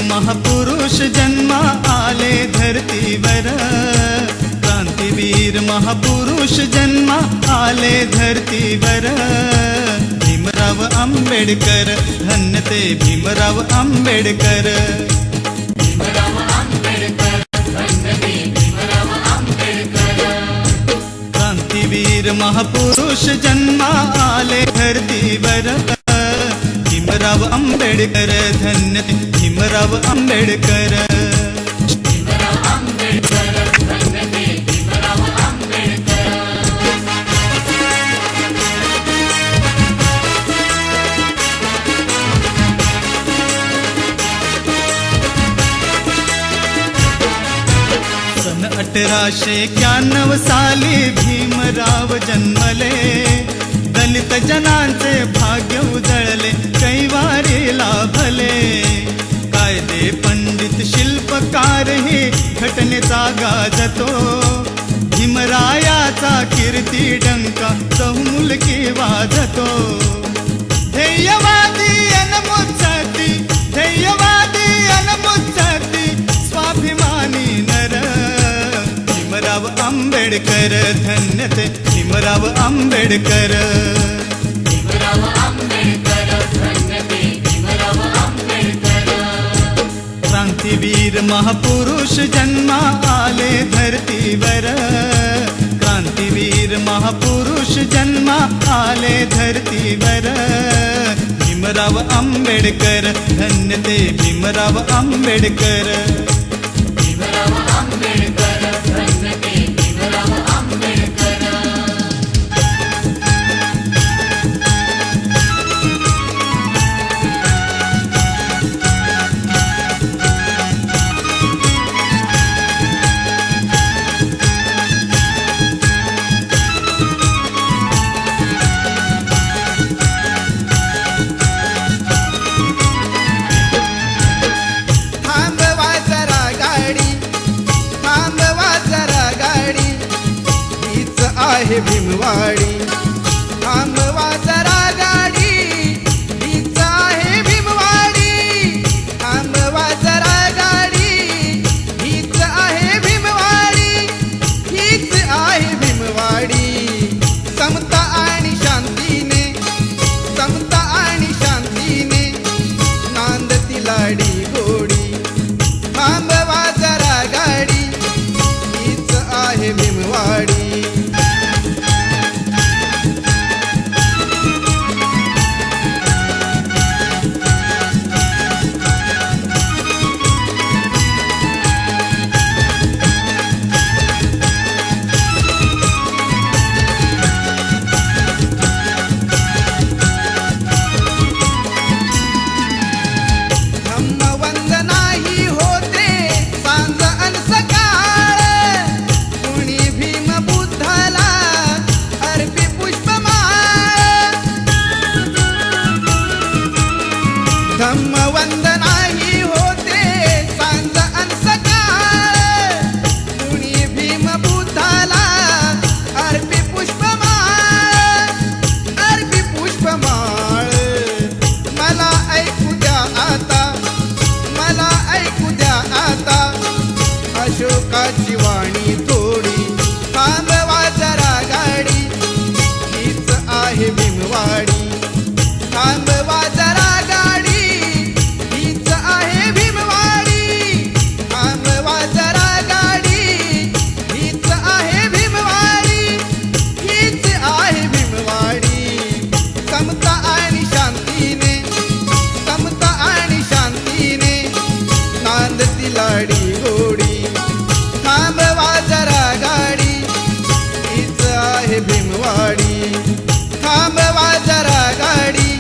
महापुरुष जन्मा आले धरतीवर, क्रांतीवीर महापुरुष जन्मा आले धरतीवर। भीमराव आंबेडकर, धन्य ते भीमराव आंबेडकर। क्रांतीवीर महापुरुष जन्मा आले धरतीवर, भीमराव आंबेडकर, धन्य ते भीमराव आंबेडकर। सन 1891 साली भीमराव जन्मले, दलित जनांचे भाग्य उजळले, कैवारी लाभले। कायदे पंडित शिल्पकार ही घटनेचा गाजतो, भीमरायाचा कीर्ती डंका चहुमुलकी वाजतो। ध्येयवादी अनमुत्सती, ध्येयवादी अनमुत्सती, स्वाभिमानी नर भीमराव आंबेडकर, धन्य ते भीमराव आंबेडकर। क्रांतीवीर महापुरुष जन्मा आले धरतीवर, क्रांतीवीर महापुरुष जन्मा आले धरतीवर। भीमराव आंबेडकर, धन्य ते भीमराव आंबेडकर। आहे भीमवाडी, थांबवा जरा गाडी, हीच आहे भीमवाडी। थांबवा जरा गाडी, हीच आहे भीमवाडी, हीच आहे भीमवाडी। समता आणि शांतीने, समता आणि शांतीने नांदती लाडी गोडी। थांबवा जरा गाडी, हीच आहे भीमवाडी। धम्मवंदना ही होते सांज अन सकाळ, कुणी भीम बुद्धाला अर्पी पुष्पमाळ, अर्पी पुष्पमाळ। मला ऐकू द्या आता, मला ऐकू द्या आता, अशोकाची वाणी थोडी। थांबवा जरा गाडी, हीच आहे भीमवाडी। थांबवा जरा लाडी गोडी। थांबवा जरा गाडी, हीच आहे भीमवाडी। थांबवा जरा गाडी,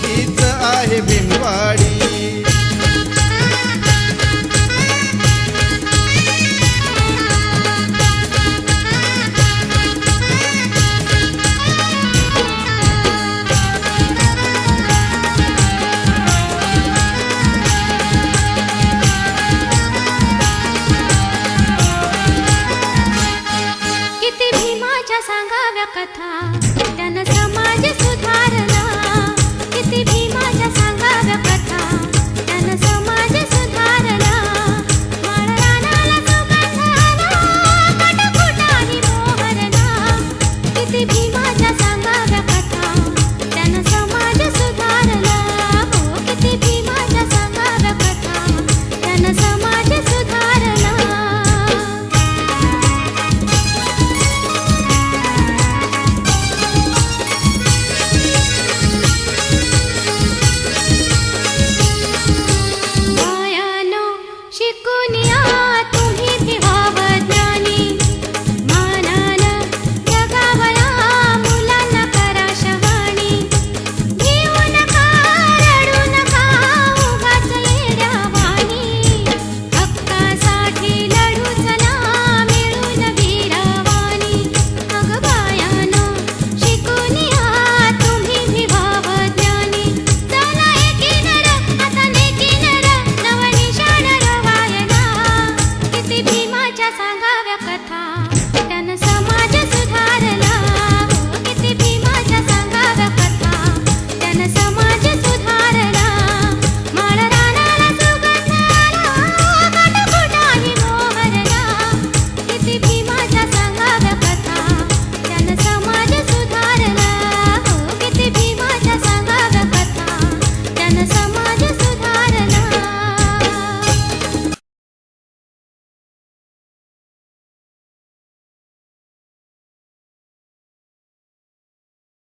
हीच आहे भीमवाडी। सांगाव्या कथा।